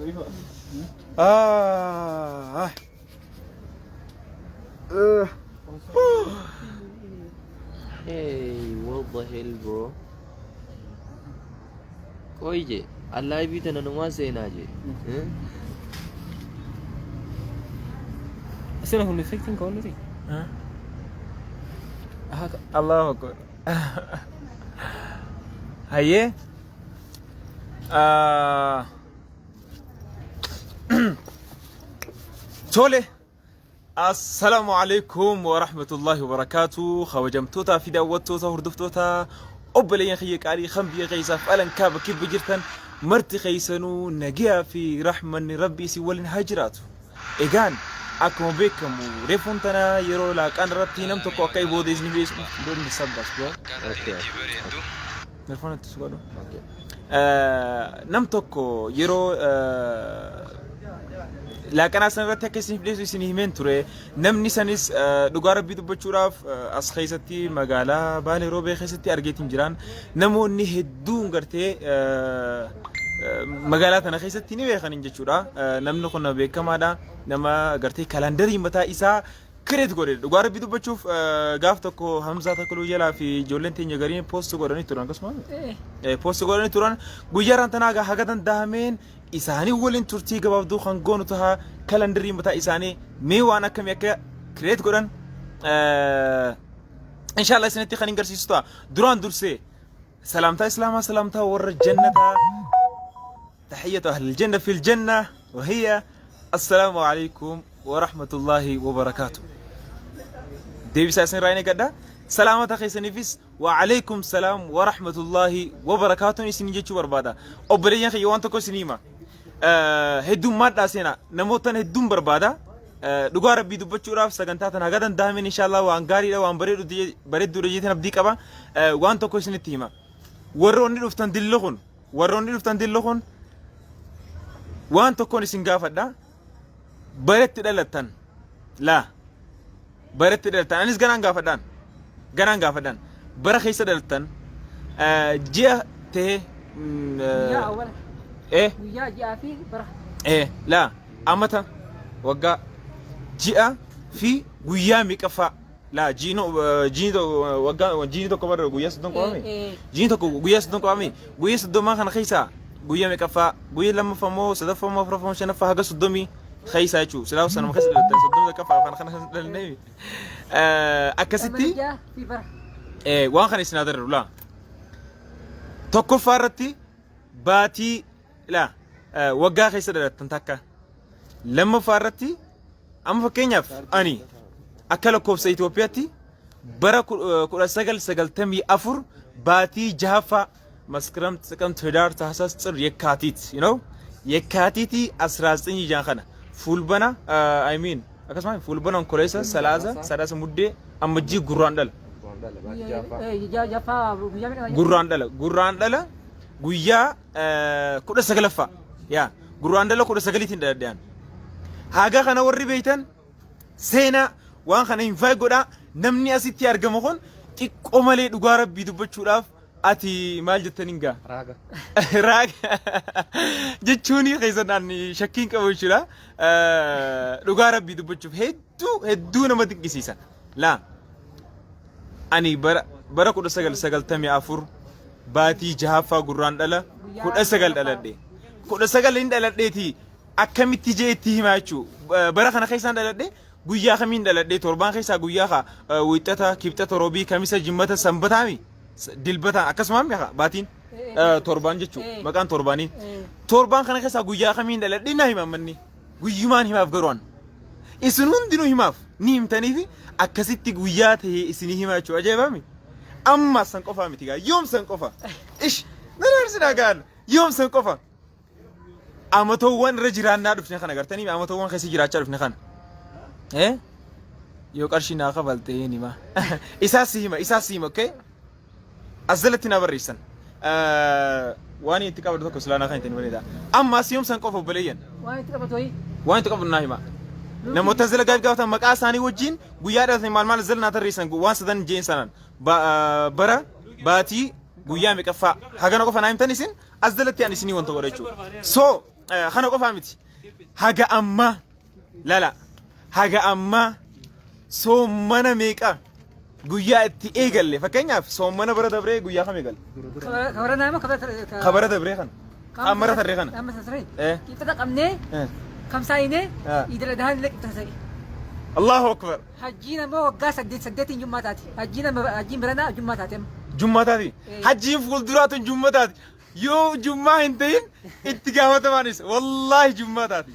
Hey, what the hell, bro? Koi je, Allah bi ta nanu ma sai na je. Asal aku nifekin kau ni. الله أكبر. هيه تولي السلام عليكم ورحمة الله وبركاته. خوجمتوتا في داوتوتا وردفتوتا أبلين خيك علي خنبي غيسا فألن كاب كيف بجرتن مرتي خيسنو نجيا في رحمن ربي سوالن هاجراتو إيجان أكو بكم وريفونتنا يرو لك أنا رتي نمتو كوكاي بوديز نبيش دون بسبب بro. تلفون تسوالو. نمتو كو يرو لكن أصلاً رتي كيسين بليس ويسيني همين ترى نم نسانيس دوغارة بيدو بتشوراف أس خيستي مقالة بالي روبي خيستي أرجيتيم جيران نمو نهدون قرتي مقالات أنا خيستي نبي خانين جشورا نم نخونا بكم هذا نما قرتي كالندري متى إسا كريت قولي دوغارة بيدو بتشوف قافتكو همزة تكلو جلا في جولين تيجي قرين بوست قولني توران كسمه بوست قولني توران قجران تناقة حاجة دهمين إساني ولين ترتي قبض دو خنقون تها كالندري متى إساني ميوانا كم يك كريت قرن إن شاء الله سنتي خلينا نقرسي ستا دران درسي سلامتا إسلاما سلامتا ور الجنة تحية أهل الجنة في الجنة وهي السلام عليكم ورحمة الله وبركاته. ديبي ساسن رايني كده سلامة أخي سنفيس وعليكم السلام ورحمة الله وبركاته. يسني جتشو بربادا أبريان خي وانتو كسنيما هدوم مات أسينا نموتن هدوم بربادا دوغار بيدو بتشوراف سكنتاتنا غدان دامين إن شاء الله وانغاري وان بريد درجتنا بديك أبا وانتو كسني تيما وروني لفتن دلخون وانتو كوني سنغافة دا بريد تدلتن لا بريد تدلتن أنيس غنان غافدان برخي سدلتن جاء ته يا أولا إيه ويا جاء في برخ إيه لا أمتى وقع جاء في ويا مكفى لا جينو وقع جينو كبر ويا سدون قوامي جينو ويا سدون قوامي ويا سدون ما خن خيسا ويا مكفى ويا لما فمو سدف فمو فرفم شنفه هذا سدومي خيسا شو سلاو سنة مخسر سدوم كفى خن للنبي أكستي في برخ وان خن يسنادر ولا توكل فارتي باتي لا وقع خيسا تنتكا لما فارتي أما فكينيا أني أكل كوب سيتوبياتي برا كل سجل تمي أفر باتي جهفا مسكرم سكم تدار تحسس تصير يكاتيت you know يكاتيتي أسرازني جانخنا فول بنا I mean أكسمه فول بنا كوليسا سلاسة مدة أمجي غراندل غراندل غويا كل سجلفا يا غراندل كل سجلتين داديان هاجا خنا وري بيتن سينا وان خنا ينفع قدا نمني أسيتي أرجمهون تقوملي دوغارة بيدو بتشوراف أتي مال جتنينجا راغ جتشوني خيزناني شكين كويشلا دوغارة بيدو بتشوف هدو نمتك جسيسا لا أني برا كده سجل تمي أفور باتي جهافا قران دلا كده سجل دلا دي كده سجل إن دلا دي تي أكمل تيجي تي ما يشوف برا خنا خيسان دلا دي غويا خمين دلا دي توربان خيسا غويا خا ويتتا كيبتا روبي كميسا جمتا سنبتامي دلبتا أكسمام يا باتين توربان جتشو مكان توربانين توربان خنا خيسا غويا خمين دلا دي ناهي ممني غويمان هما فقرون إسنون دينو هما نيم تانيفي أكسيتي غويات هي إسني هما شو أجيبامي أما سنكوفا متيجا يوم سنكوفا إيش نرسنا كان يوم سنكوفا أما توان رجران نادف نخنا قرتني أما توان خسي جرات شرف نخنا إيه يوكارشي ناقة بالتهيني ما إساسيما أوكي أزلتنا بريسن واني تكابر دوكو سلانا خاين تنولي دا أما سيوم سنكوفا بليين واني تكابر ناهما نموت زل قايب قاوتا مقا ثاني وجين غويا دات مال زل ناتر ريسن وان سدن جين سنن برا باتي غويا مكفا هاغانو كفا نايم تنسين ازلت يعني سني وانت وريچو سو خنا قفا متي هاجا أما لا هاجا أما سومنا ميكا قويا إيجال لي فكينيا سومنا برا دبري قويا خم إيجال خبرنا ما خبر دبري خن أمرة تري خن أما تسري إيه كيف تقمني كم ساينة يدل دهان لك تسري الله أكبر حجينا ما وقع سديت جمعتاتي حجينا حجين برنا جمعتاتي جمعة هذه حجي فول درات جمعة هذه يو جمعة انتين اتجاه تمانيس والله جمعة هذه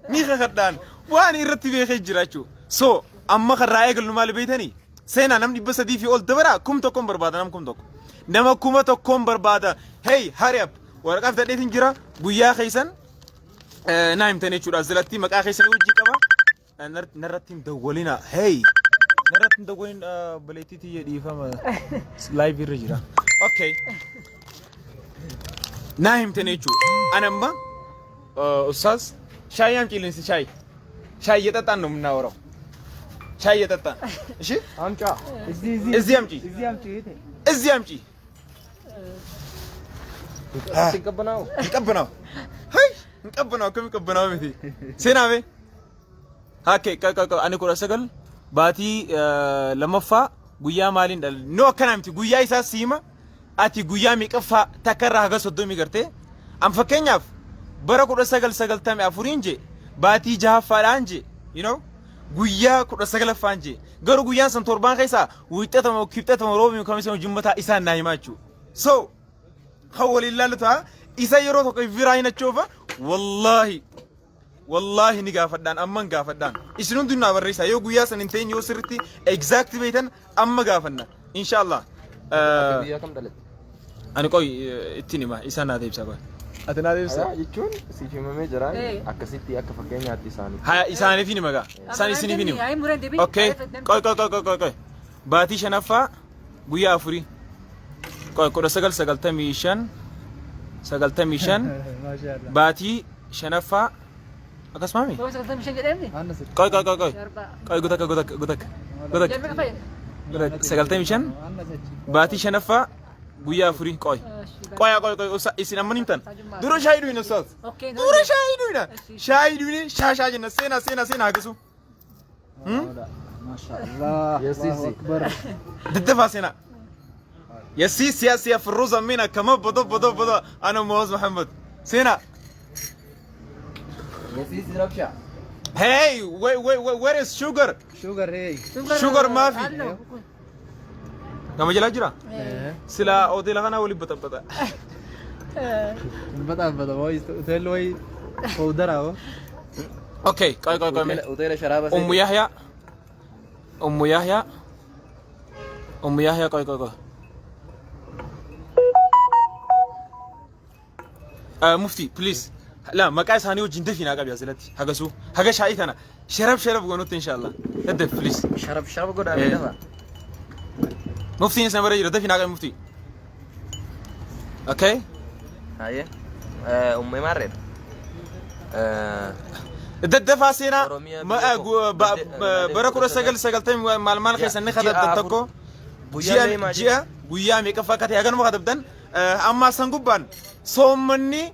ميخ خدان واني رتبي خجراتشو سو أما خرايق المال بيتني سينا نمني بس دي في أول دبرة كم تكون بربادة نم كم تكون نما كم تكون بربادة هاي هاريب ورقة تدي تنجرا بويا خيسن نايم تاني شو رازلتي مك آخيسن وجي كمان نرتين دولينا هاي نرتين دولين بليتي تي دي فما لايف يرجع اوكي نايم تاني شو أنا ما أستاذ شاي أم كيلين شاي يتطن من نورو شاي يتطن إيش أمشى إزاي أمشي إزاي أمشي تكبناو هاي نكبناو كم كبناو مثي سينامي هاكي أنا كورا سجل باتي لما فا قويا مالين نو كلامتي قويا إساس سيما أتي قويا ميكفا تكرر هذا صدق ميكرتة أم فكينياف برا كورا سجل تامي أفورينجي باتي جها فالانجي you know قويا كورا سجل فانجي قرو قويا سنتوربان خيسا ويتتم وكيبتتم روبي مكمسون جمبتا إسان نايماتشو so خول الله لتها إسا يروتو كي فيراينا تشوفا والله نقافدان أما نقافدان إسنون دونا بريسا يو قويا سننتين يو سرتي exact بيتن أما قافدنا إن شاء الله قويا كم دلت أنا كوي اتني ما إسان نادي بسا أتنا نادي بسا يجون سيفي مامي جراي أكسيتي أكفكيني أتي ساني ها إساني فيني مغا ساني سيني فيني أوكي كوي باتي شنفا قويا أفوري كوي كورا سجل تميشان ما شاء الله باتي شنفا أكاس مامي هو سكتنا مش جدامني كوي قدك سجلتي مشان باتي شنفا قويا فري كوي إسنا منيمتن دورو شاهدوين أستاذ اوكي دورو شاهدوين شاشة جنة سينا هكسو ما شاء الله الله أكبر ددفا سينا يا في الروزة مينا كما بدو أنا موز محمد سينا يسيسي ربشة Hey, where is sugar? شوغر هي Sugar ما في. نما جلا جرا. إيه سلا أودي لغنا ولي بتا. بتا واي تقول واي فودرة Okay, كاي مين. وطيلة شرابة أم يحيى كاي. مفتي please. لا ما كايس هاني وجند فينا قبل يا زلتي هاجسو هاجش هايتنا شرب قنوت إن شاء الله هدف بليز شرب قد عملها مفتي نسمع بري رد فينا قبل مفتي أوكي هاي أمي مرر الدفع سينا ما بركورة سجل تيم مال خيس النخدة تتكو جيا ويا ميكا فكتي أجن ما خدبدن أما سنقبان صومني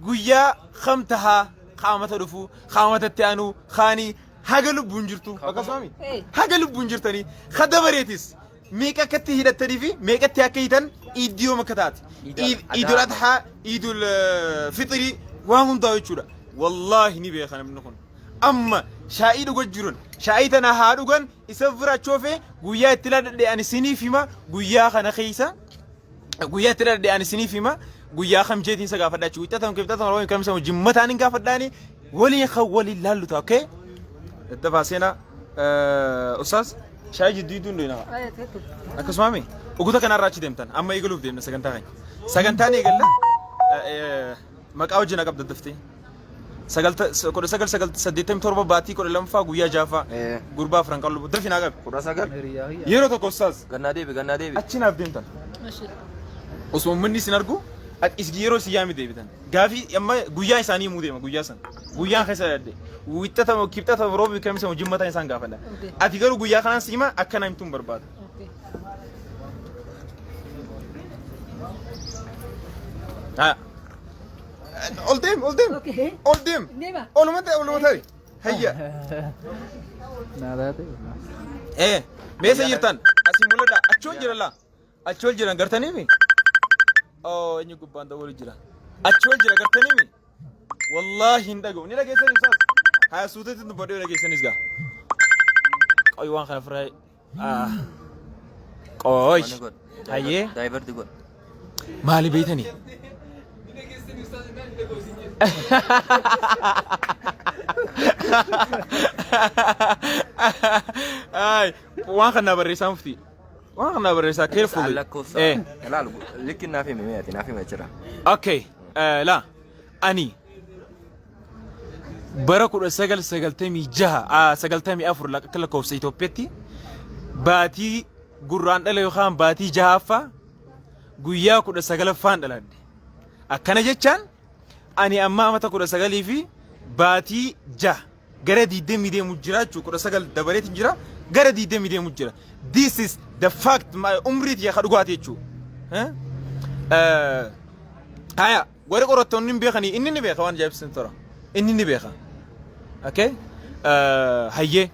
قويا خمتها خامة رفو خامة التانو خاني هاجلو بونجرتو أكاسامي هاجلو بونجرتني خدبريتيس ميكا كتي هيدا تريفي ميكا تاكيتن إيديو مكتات إيدو الأضحى إيدو الفطري وهم دايتشورا والله نبي خنا منكم أما شايدو جرون شايدنا هادوغن يسافر تشوفه قويا تلا يعني سني فيما قويا خنا خيسا قويا تلا يعني سني فيما قويا خم جيتين سقافة دا شوي تتهم كيف تتهم روين كم سو جمتانين قافة داني ولي خولي لالو تا أوكي التفاصيل أستاذ شاي جديدون لينا أكسمامي وقولك كنا راتش ديمتان أما يقولوا بديم سكنتاني يقول لا مكاو جنا قبل الدفتي سجلت سديتم تربة باتي كل لمفا قويا جافا غربا فرانكالو دفينا قبل كورا سجل يرو تو أستاذ غنادي أتشينا بديمتان osoo manni sin argu isgiiroo siyaami deebitan gaafi amma guyyaa isaanii muu deema guyyaa san guyyaan keessa dadde wittata kibxata roobi kamisa jimmata isaan gaafadha ati garuu guyyaa kanaan siima akkana himtuun barbaada Oldem, oldem. Okey. Oldem. Nema. Oluma tari. Hayya. Nada te. Meesa jirtan. Asii mul'ata. Achoo jira la. Achoo jira gartanii mi? Oh, eenyu gubbaan ta'uu jira. Achoo jira gartanii mi? Wallahi hin dhaga'u. Ni dhageessanis saas. Haa suutatti nu badee dhageessanis gaa. Qoy waan kana firaa. Qoy. Hayyee. Daayivarti godha. Maali beeytanii? Ay, waan kana barreessaa mufti. Waan kana barreessaa carefully. Lakkoofsa. Ilaalu likki naaf himi meeti naaf hima jira. Okay, la ani bara 1996 lakkoofsa Itoophiyaatti baatii gurraan dhala yookaan baatii jahaffaa guyyaa 19ffaan dhaladhe. Akkana jechaan ani amma amata 19 fi baatii 6 gara 20 deemu jira jechuudha. 19 dabareetti jira gara 20 deemu jira. This is the fact umriiti yaa dhugaati jechuudha. Haya warri qorattoonni hin beekanii inni ni beeka waan jaabsin tora. Inni ni beeka. Okay? Hayyee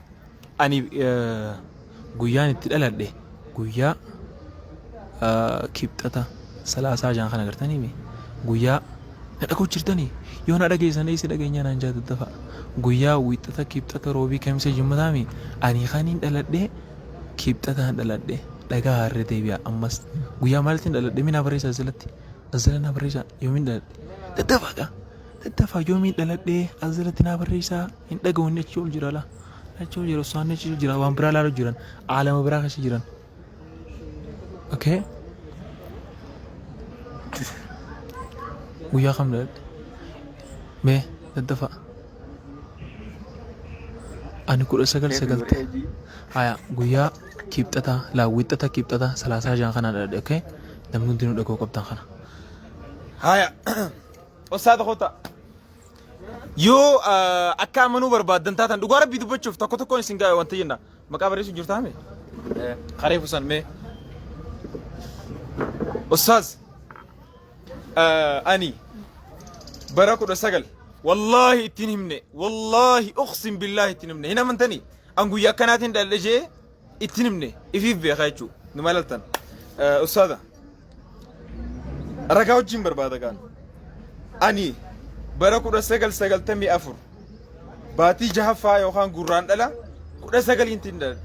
ani guyyaan itti dhaladhe guyyaa kibxata 30 jaan kana agartanii mi guyyaa na dhagoo jirtanii yoo na dhageessanii si dhageenya naan jaatatafa guyyaa wixata kibxata roobii kamisa jimmataa mi ani kaniin dhaladhe kibxataan dhaladhe dhagaa harree deebi'a ammas guyyaa maalitiin dhaladhe mina barreessa asilatti asila na barreessa yoomiin dhaladhe daddafa yoomiin dhaladhe asilatti na barreessa hin dhaga'uun achi ol jira la achi ol jira osoo achi jira waan biraa laaluu jiran aalama biraa keessa jiran. Okay. Guyyaa kam dhaladhe mee daddafa ani 1990 haya guyyaa kibxata laawwixata kibxata 30 jaan kana dhaladhe. Okay, namni hundinuu dhagoo qabdan kana haya osaada khota yoo akka amanuu barbaadan taatan dhugaa rabbii dubbachuuf tokko tokkoon isin gaa wanta jenna maqaa barreessu jirtaa mee qareefu san mee أستاذ أني بركة السجل والله اتنمني والله أقسم بالله اتنمني هنا من تاني أنقول يا كنات عند اللجة اتنمني إفيف بخايتشو نمالتن أستاذ رجعوا جيمبر بعد كان أني بركة السجل سجل تمي أفر باتي جهفا يوخان قران لا كده سجل ينتندر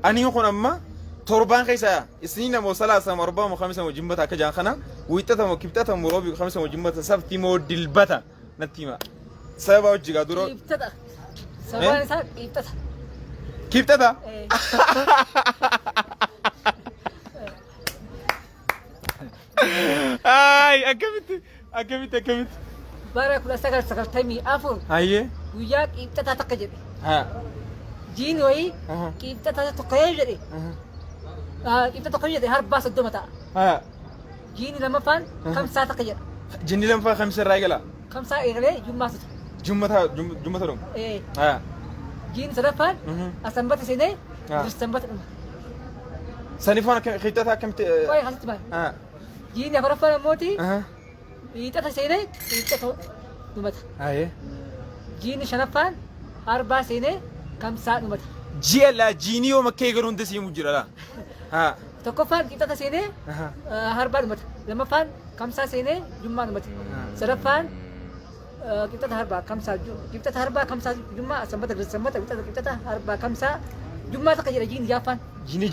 أني يوخون أما تربان خيسا سنين موصلة مربع مخمسة وجنبتها كجان خنا ويتتها وكبتتها مربع خمسة وجنبتها سبتي موديل بتا نتيما سبعة وجيكا دورو كيبتتا سبعة نسا كيبتتا كيبتتا ay akkamit bara kula sagaltamii afur hayyee guyyaa qiibxataa takka jedhe ha jiin wayii qiibxataa tokko jedhe qiibxata tokko jedhe harbaa 30 ta'a ha jiini lamaffaan kamsaa takka jedha jinni lamfaa kamsa irraa eegala kamsaa eegalee jummaasatu jummata dhum ha jiini sadaffaan asanbata seenee dirsanbata dhuma sanifaan qiibxataa akkamitti wayi hasitti maal ha jiini afuraffaan ammooti qiibxata seenee qiibxata dhumata hayyee jiini shanaffaan harbaa seenee kamsaa dhumata ji'a laa jiinii yoo makkee garuu hunda siimuu jira laa ha tokkoffaan qiibxata seenee harbaa dhumata lammaffaan kamsaa seenee jummaa dhumata sadaffaan qiibxata harbaa kamsaa qiibxata harbaa kamsaa jummaa sanbata dirsanbata qiibxata harbaa kamsaa jummaa takka jedha jiini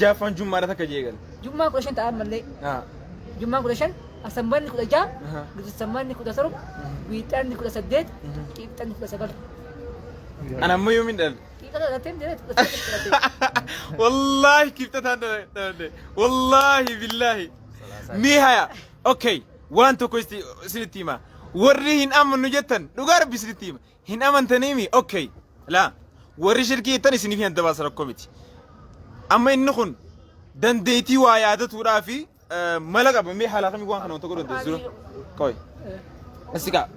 jaaffaan jummaadha takka jeegal jummaa 15 ta'an mallee jummaa 15 asambanni 16 dirsanbanni 17 wiixanni 18 qiibxanni 19 ana ammoo yoomin dhal والله كيف تتهنى والله بالله ميها اوكي وانتو كويستي سنتيما وريهن امن نجتن نغارب بسنتيما هن امن تنيمي اوكي لا وري شركي تاني سنفي انت باسر كوميتي اما انكم دنديتي وعيادة ورافي ملقا بمي حلاقة ميقوان خانون تقولون تزورو كوي اسيكا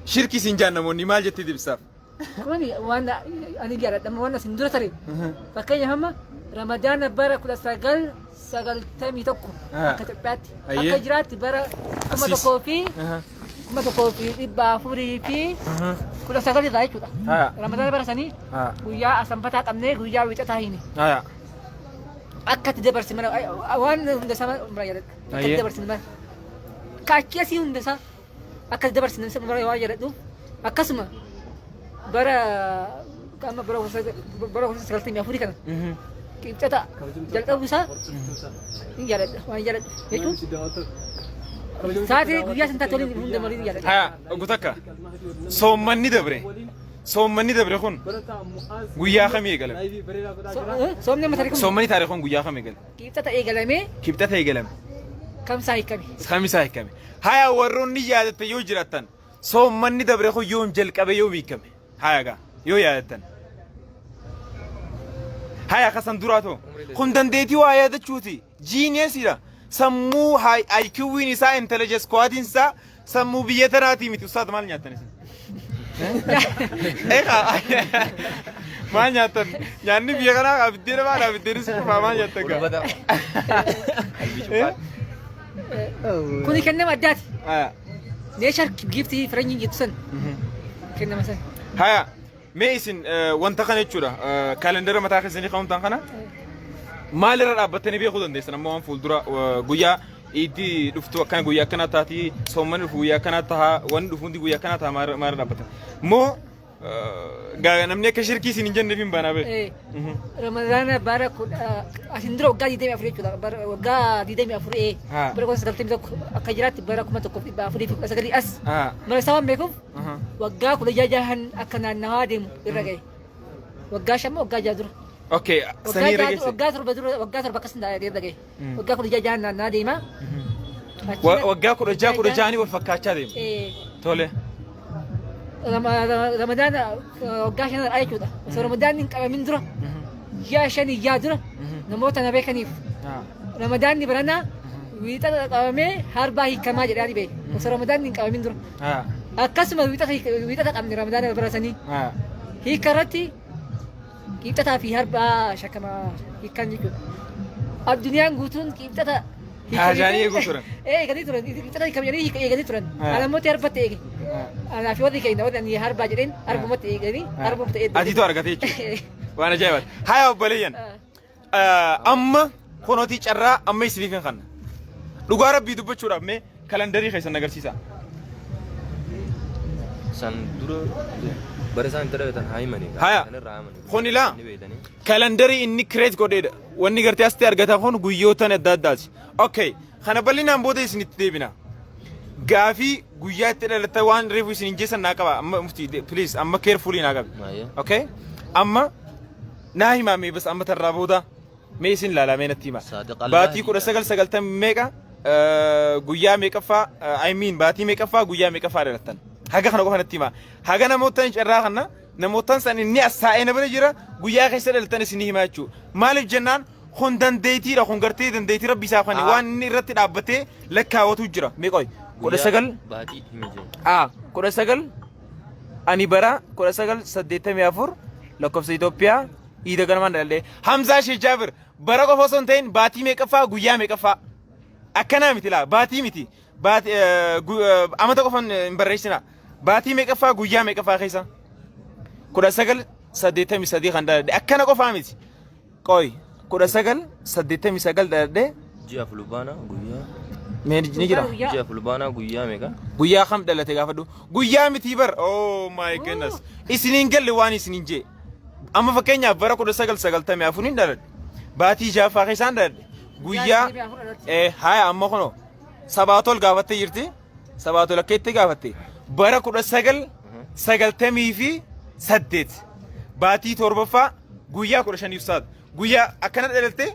شركي سنجان نموني مال جتي دي بساف كوني وانا انا جرى لما وانا سندوره تري فكاين هم رمضان برا كل ساقل تامي تكو كتبات اكجرات برا kuma tokkoo fi kuma tokkoo fi 400 fi 19 irraa jechuudha. Ramadaan barsanii guyyaa sanbataa qabnee guyyaa wiixataa hini. Akka itti dabarsi mana waan hunda isaa mara jedhadhu. Akka itti dabarsi mana kaachii asii hunda isaa akka itti dabarsi mara waa jedhadhu akkasuma bara kama bara 1994 kana. Kita jalqabu isaa hin jedhadhu waan jedhadhu jechuun. Saati guyyaa santaa toliin hunda marii jedhadhu. Gutakka soommanni dabre. Soommanni dabre kun guyyaa kamii eegalame? Soommanni taarikii kun guyyaa kamii eegalame? Kibxata eegalame. Kibxata eegalame. Kamsaa hiikame. Kamsaa hiikame. Haya warroonni yaadatte yoo jiraattan soommanni dabre kun yoom jalqabe yoom hiikame? Haya gaa yoo yaadatan. Haya kasan duraato kun dandeetii waa yaadachuuti jiiniyeesiidha. Sammuu IQ'n isaa intelligence quadrant isaa sammuu biyya tanaatii miti ustaad maal nyaattan isin? Maal nyaattan? Nyaanni biyya kanaa abiddeena maal abiddeeni si qofaa maal nyaattan gaa? Kuni kennama addaati. Nature gift faranjiin jettu san kennama san. Haya mee isin wanta kana jechuudha kaalendara mataa keessanii qabuun kana maalirra dhaabbattanii beekuu dandeessan amma waan fuuldura guyyaa itti dhuftu akkana guyyaa akkana taati soommanni dhufu guyyaa akkana taha wanni dhufu hundi guyyaa akkana taha maal dhaabbatan moo namni akka shirkii isin hin jenneef hin baanaa beeku. Ramadaana bara asin dura waggaa 24 jechuudha waggaa 24 bara 1991 akka jiraatti bara 1419 as mara sabaan beekuuf waggaa 16 akka naannawaa deemu irra ga'e waggaa 5 waggaa 6 dura. Okay, sanii irra geesse. Waggaa 7 akkas irra ga'e waggaa 16 naannawaa deema. Waggaa 16 wal fakkaachaa deemu. Tole. Ramadaan waggaa 5 irraa jechuudha. Osoo Ramadaan hin qabamin dura yaa 5 yaa dura namoota na beekaniif Ramadaan baranaa wiixata qabamee harbaa hiikamaa jedhanii beeku. Osoo Ramadaan hin qabamin dura. Akkasuma wiixata qabni Ramadaan barasanii hiika irratti qibxataa fi harbaa shakkamaa hiikan jechuudha. Addunyaan guutuun qibxata Haajanii eeguu turan. Eeganii turan. Qibxata hiikamanii eeganii turan. Alamooti harbatti eege. Anaafi warri keenya warri harbaa jedheen harbumatti eeganii harbumatti eeganii. Atiitu argate jechuudha. Waan ajaa'ibaati. Haya obboleeyyan. Amma kunootii carraa amma isiniif hin kanna. Dhugaa rabbii dubbachuudhaaf mee kalandarii keessan agarsiisa. San dura barisan internetan haimani. Haya. Kuni laa kalandarii inni kireet godheedha. Wanni gartee asii argatan kun guyyootan adda addaati. Okay. Kana bal'inaan booda isinitti deebina. Gaafii guyyaa itti dhalatta waan reefu isin jeessan naa qaba. Amma muftii please amma carefully naa qabi. Okay. Amma naa himame bas amma tarraa booda mee isin laalamee natti hima. Baatii 1990 meeqa guyyaa meeqaffaa I mean baatii meeqaffaa guyyaa meeqaffaa dhalattan. Haga kana qofa natti hima. Haga namootaan carraa kana namootaan san inni asaa'ee na bira jira guyyaa keessa dhalattan isin himaa jechuudha. Maaliif jennaan kun dandeettiidha kun gartee dandeettii rabbi isaa kan waan inni irratti dhaabbatee lakkaawwatu jira. Meeqoy? 19 baatii himee. 19 ani bara 1984 lakkoofsa Itoophiyaa iida ganamaan dhaladhee Hamzaa Sheekh Jaabir bara qofa osoo hin ta'in baatii meeqaffaa guyyaa meeqaffaa akkanaa miti laa baatii miti amata qofan hin barreessina baatii meeqaffaa guyyaa meeqaffaa keessa 1983 kan dhaladhe akkana qofaa miti qoy 1989 dhaladhe ji'a fulbaana guyyaa mee ni jira ji'a fulbaana guyyaa meeqa guyyaa kam dhalate gaafadhu guyyaa miti bar oh my goodness isiniin galle waan isiniin jee amma fakkeenyaaf bara 1994 hin dhaladhe baatii jaaffaa keessaan dhaladhe guyyaa haya amma kono sabaatol gaafatte jirti sabaatol akkeetti gaafatte bara 1998 baatii torbaffaa guyyaa 15 saat guyyaa akkana dhalatte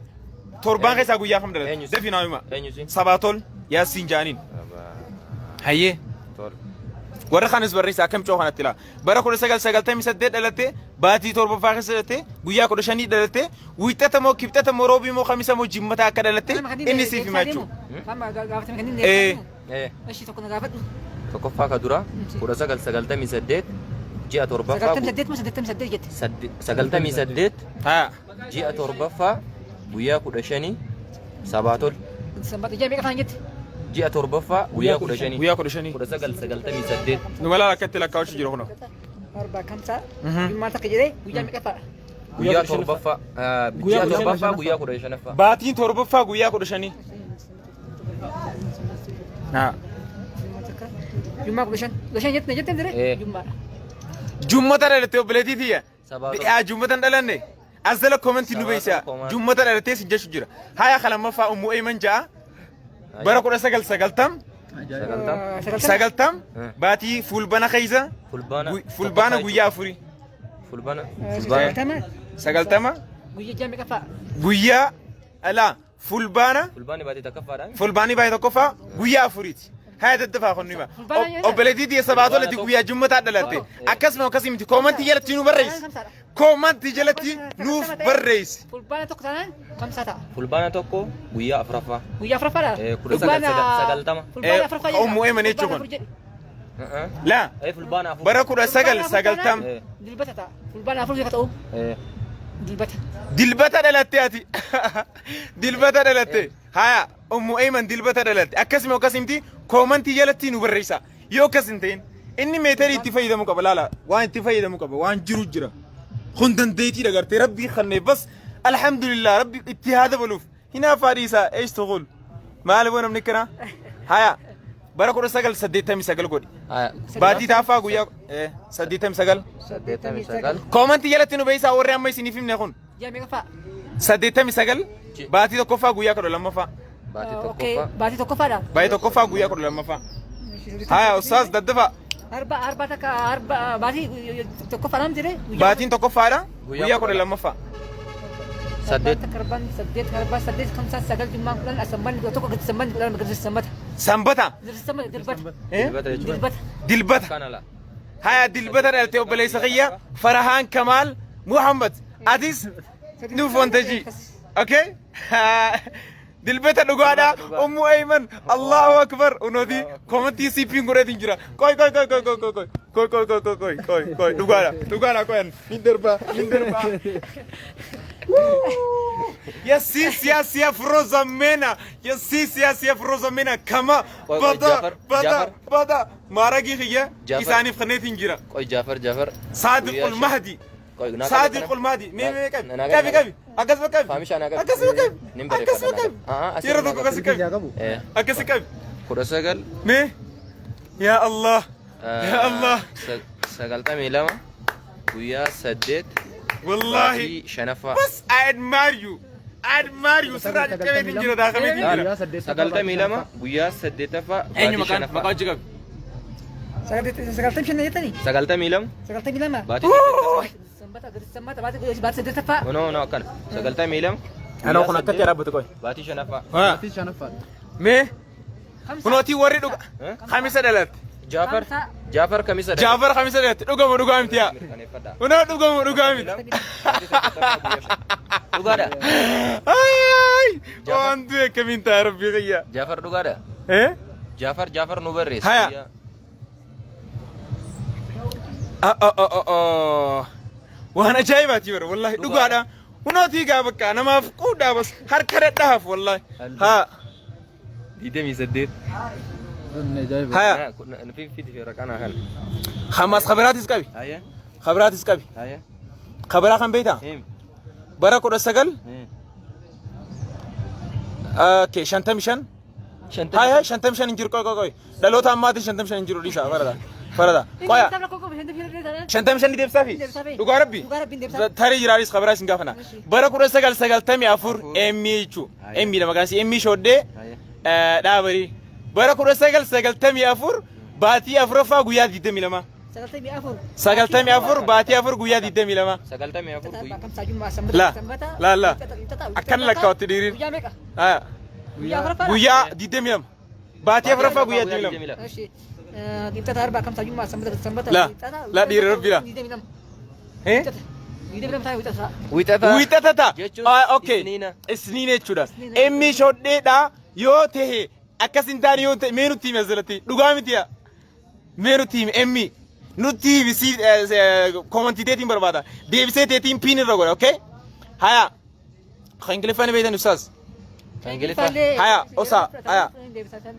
torbaan keessaa guyyaa kam dhalatte definaa hima sabaatol yaasiin jaaniin hayyee warra kanis barreessa akkam coo kanatti laa bara 1998 dhalatte baatii torbaffaa keessa dhalatte guyyaa 15 dhalatte wiixata moo kibxata moo roobii moo kamisa moo jimmata akka dhalatte inni siif himaa jechuudha. Tokkoffaa ka dura 1998 ji'a torbaffaa 98 ji'a torbaffaa guyyaa 15 sabaatol ji'a torbaffaa guyyaa 15 guyyaa 15 1998 numala rakkatti lakkaa'uutu jira kuno Arba kamsa jummaa takka jedhee guyyaa meeqaffaa guyyaa torbaffaa ji'a torbaffaa guyyaa 15ffaa baatiin torbaffaa guyyaa 15 jummaa 15 jettee diree jummaadha jummata dhalattee obboleettii tiyya jummatan dhalanne asala komantii nu beeysa jummata dhalattee sin jechu jira haya kalamaffaa ummu eeman ja'a bara 1990 baatii fulbana keeysa fulbana guyyaa afuri fulbana 90 guyyaa jaa meeqaffaa guyyaa ala fulbana fulbaani baatii tokkoffaa guyyaa afuriiti haya daddafaa konnima obboleettii tiyya sabaatolatti guyyaa jummataa dhalatte akkasuma akkasumti komantii jalatti nu barreessi komantii jalatti nuuf barreessi fulbaana tokko taanaan kamsaa ta'a fulbaana tokko guyyaa afuraffaa fulbaana afuraffaa ummu eeman jechuun la bara 1990 dilbata ta'a fulbaana afur yoo ta'u dilbata dhalatte ati dilbata dhalatte haya ummu eeman dilbata dhalatte akkasuma akkasumti komantii jalatti nu barreessa yoo akkas hin ta'in inni meetarii itti fayyadamu qaba laala waan itti fayyadamu qaba waan jiru jira kun dandeetii dhagartee rabbii kannee bas alhamdulillah rabbi itti haa dabaluuf hinaa faadhiisa eesh tuqul maal boo namni kana haya bara 1989 godhi baatii taafaa guyyaa 89 komantii jalatti nu beeysaa warri amma isiniif himne kun jaa meeqaffaa 89 baatii tokkoffaa guyyaa 12ffaa baatii tokkoffaadha baatii tokkoffaa guyyaa 12ffaa haya ustaas daddafa arba takka baatii tokkoffaadhaan jedhee baatiin tokkoffaadha guyyaa 12ffaa saddeet kamsaa sagal jummaan kudhan asamman tokko gadi samman kudhan gadi sammata sanbata dilbata kanala haya dilbata dhalte obboleessa kiyya farahaan kamaal muhammad atis nuuf wantaji okay dilbata dhugaadha ummu ayman allahu akbar unoti komantii sipiin godheetiin jira koy dhugaadha koyan nin derba يا فروزمنا يا فروزمنا كما بدا مارجي هي كيساني فنيت انجرا كوي جعفر صادق المهدي مي كيف اكس بكيف فامش انا اكس بكيف نمبر يردو اكس بكيف اكس بكيف كرسجل مي يا الله سجلت ميلما ويا سديت والله شنفة بس I admire you سرعة كيف تنجر داخل تنجر سجلت ميلما ويا سديت فا أي مكان جيكم سجلت مش نيتني سجلت ميلم سجلت ميلما باتي سمبتا باتي سديت فا نو كان سجلت ميلم أنا أخونا كتير أبغى تقول باتي شنفة مي كنوتي وريدو خمسة دلات جعفر كميسة جعفر خمسة دلات دوغام تيا ونا دوغام دوغادا ay wantu kemin taraf biya Jafar دوغادا Jafar nuberis haya وانا جايبات يور والله دوغادا ونوتي غابكا انا ما فقودا بس حركه دهف والله ها دي ميزدت هيا في ركانا هل خمس خبرات اسكبي هيا خبرات اسكبي هيا خبرات كم بيتا برا كودا سجل اوكي شنتمشن هيا شنتمشن انجر كوي دلوتا اماتي شنتمشن انجر ليشا فردا قويا شنتمشن دي بسافي دوغا ربي تاري جراريس خبرات سنغافنا برا كودا سجل تمي افور اميچو امي دمغاسي امي شودي دابري برا كودا سجل تمي افور باتي افرفا غويا دي دميلما سجل تمي افور باتي افور غويا دي دميلما سجل تمي افور لا akan lakka wati dirin aya غويا دي دميلم باتي افرفا غويا دي دميلم kita tarba kam sajum ma sambata لا دير ربي لا ويتا تاتا اوكي سنين چودا امي شودي دا يو ته akasin tani yo menu team azalati dugamitiya menu team emmi nuti visi quantity team barbada devse team pin rogo okay haya khangle fane beidan ustaz هيا أوسا هيا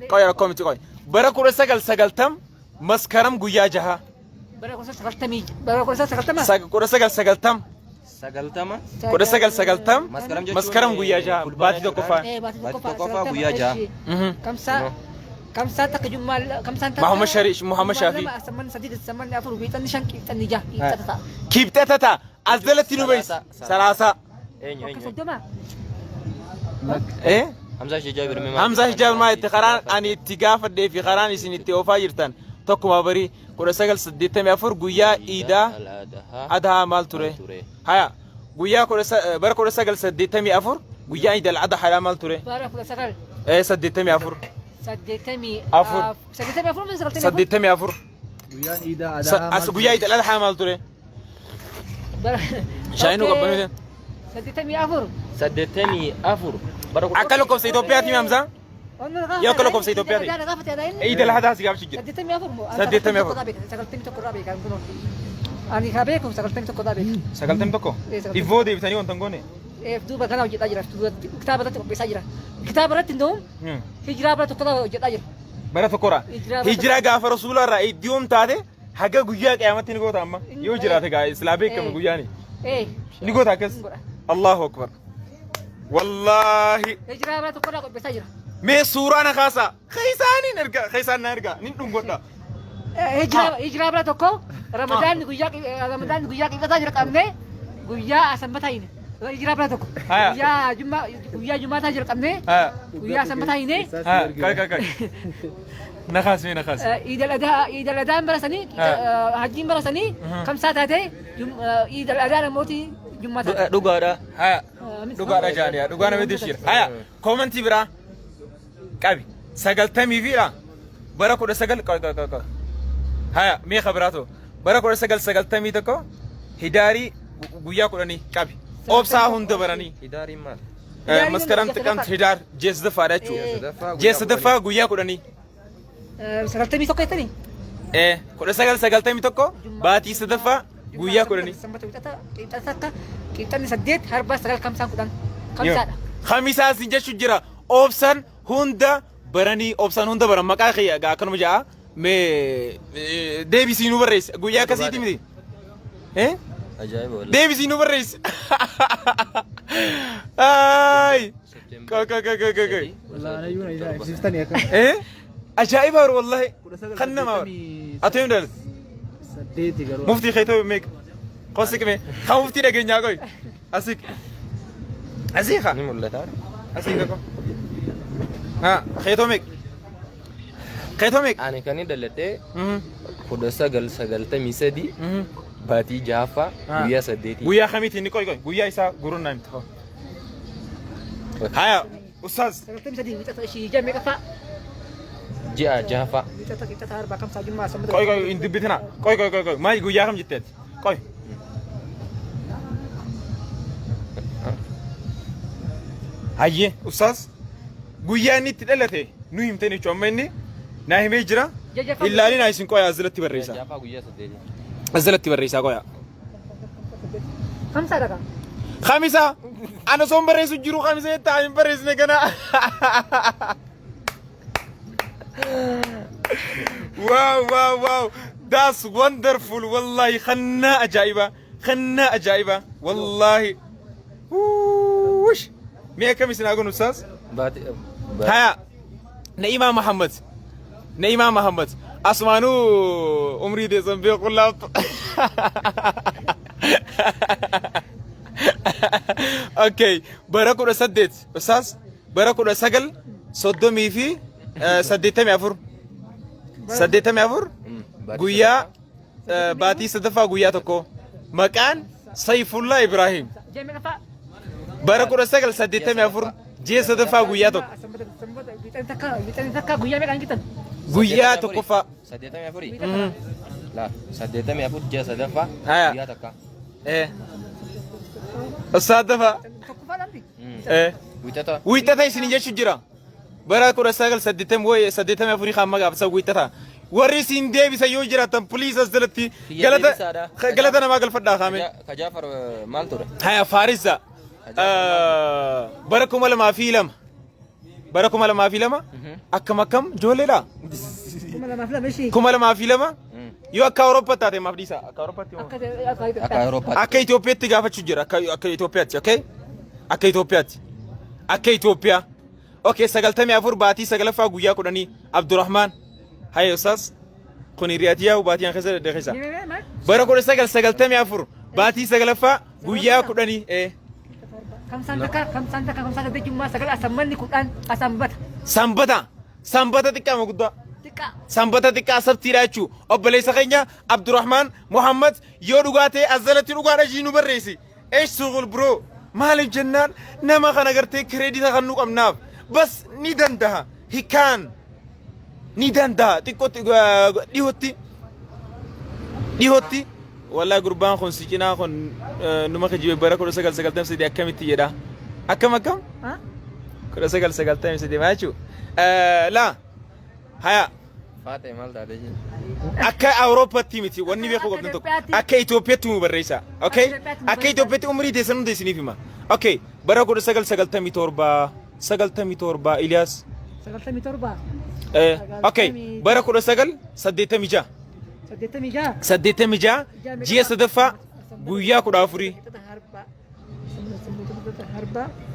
قوي رقم تقوي بركو رسجل سجلتم مسكرم قويا جها بركو سجلتم سجلتم Sagaltama. كورة سجلتم مسكرم قويا جها باتي تو كفا كم ساعة تكجمال كم ساعة محمد شافي سمن سديد سمن أفر بيتني شان كيبتني جاه كيف تتا أزلت تنوبيس سلاسة إيه همزة حجاب ما يتخران أني اتقاف الدي في خران يسين اتوفا يرتان توكو مابري كورة سجل سديتم يفر قويا إيدا أدها مال توري هيا قويا كورة سجل سديتم يفر قويا إيدا العدا حلا مال توري إيه سديتم يفر سديتمي أفر سديتمي أفر Guyaan iidaa aadaa أسقويا إيدا لا حامل توري شاينو قبل سديتمي أفر أكلكم سيدوبياتي مامزا يا كلكم سيدوبياتي إيدا لا هذا سيجاب شجع سديتمي أفر سقلتمي تقرأ بيك أنا كابيكم سقلتمي تقرأ بيك سقلتم تكو يفودي بتاني وانتنقوني دوبا كنا وجد أجر كتاب رات بس أجر كتاب رات عندهم هجرة برات كذا وجد أجر برا فكرة هجرة غافر رسول الله رأي ديوم تاده حاجة قوية قيامة نقول تامة يو هجرة تجا إسلامي كم قوياني نقول تاكس الله أكبر والله هجرة برات كذا بس أجر مي سورة أنا خاصة خيساني نرجع نقول هجرة برات كو رمضان قوية كذا أجر كامنة قوية أسمتهين هجرة برات كو قوية جمعة أجر كامنة قوية أسمتهين كاي نخاس إذا الأذان برسني حجين برسني كم ساعة هذه إذا الأذان موتي جمعة دوغارا جانيا دوغانا بديشير هيا كومنتي برا كابي سجلتمي فيرا برا كودا سجل كا هيا مي خبراتو برا كودا سجلتمي تكو هداري غويا كوداني كابي أوبسا هوند براني Hidari mal. مسكرم تكم هدار جيس دفا راتشو جيس دفا غويا كوداني سجلتمي توكي تاني كودا سجلتمي تكو باتي سدفا غويا كوداني kita ni sedih harba segal kamsan kudan kamsan خميسة سنجا شجرا أوبسان هوندا براني أوبسان هوندا برا مكا خيا غا كانوا مجا مي ديبي سينو بريس غويا كسيتي مدي إيه Ajaib wala. ديبي سينو بريس آي كا Wala na yun ay existen ya kan. إيه أجايب والله خلنا ما أتوين دل Saddeeti garuu. مفتي خيتو ميك قصك مي خا مفتي دقي نياقوي أسيك أسيخا Ni mulla أسيك ها خيتو ميك Ani kan dalate kuda sagaltamii sadi baatii jaafa guyyaa saddeetii. guyyaa kamiitiin ni qoy guyyaa isaa guruun naa miti haya ustaz سجلتمي sedih kita si jam mereka pak Ji'a jaafa. kita harba kamsa jumma sama qoy in dubbitina qoy maal guyyaa kam jetteet qoy hayye ustaz guyyaa inni itti dhalate nu himtanii jechuun amma inni naa himee jira illaalii naa isin qoya asirratti barreessa Jaafa guyyaa saddeetii. asirratti barreessaa qoya kamsa daga خمسة أنا صوم بريس وجرو خمسة تعين بريس نكنا واو that's wonderful والله خنا أجايبة والله وش مية كم سنة أقول أستاذ هيا نعيمة محمد أسمانو عمري دي زنبي قلاب اوكي بركو سديت استاذ بركو سجل صدمي في سديتمي افر غويا باتي صدفا غويا تكو مكان سيف الله ابراهيم jam mereka pak بركو سجل سديتمي افر جي صدفا غويا تكو kita taka guyya mereka kita غويا تكو فا Saddeetamii afurii. La saddeetamii afur ji'a sadaffaa Haya. guyyaa takka. ايه استاذ دفا tokkoffaa dhabdi ايه Wiixata. ويتتا سنين جيش جرا بركو سجل سديتمي افري خام غاب سو ويتتا warri siin deebisa yoo jiraatan poliis as jalatti galata namaa galfadhaa kaame Ka Jaafar maal ture? haya faarisa bara 2002 bara 2002 akkam ijoolleedha Kuma lama fila meshi. 2002 yoo akka Awurooppaa taate maaf dhiisa akka Awurooppaatti Akka Awuroopaatti. akka Itoophiyaatti gaafachuu jira akka Itoophiyaatti okay akka Itoophiyaatti akka Itoophiyaa okay 94 baatii 9ffaa guyyaa 10 Abdurrahman haye ustaas kun hiriyaatiyaa baatii keessa deeqisa bara 1994 baatii 9ffaa guyyaa 10 Kamsan taka jumma sagal asammanni kudhan asambata. Sanbata xiqqaa guddaa Tika. sanbata xiqqaa sabtiidha jechuu obboleessa keenya Abdurrahman Muhammad yoo dhugaa ta'e azalatti dhugaadha jiinu barreessi eesh suuqul biroo maaliif jennaan nama kana gartee kireedita kan nu qabnaaf bas ni danda'a hikaan ni danda'a xiqqootti dhihootti wallahi gurbaan kun siqinaa kun numa kijibe bara 1993 akkamitti jedha akkam Ha? 1993 maa jechuu laa haya Faate maal taate jee. akka Awurooppaatti miti wanni beeku qabdan tokko akka Itoophiyaatti mu barreessa okay akka Itoophiyaatti umrii teessan hunda isiniif hima okay bara 1997 Ilyas Sagaltamii torba. okay bara 1986 86 ji'a sadaffaa guyyaa 14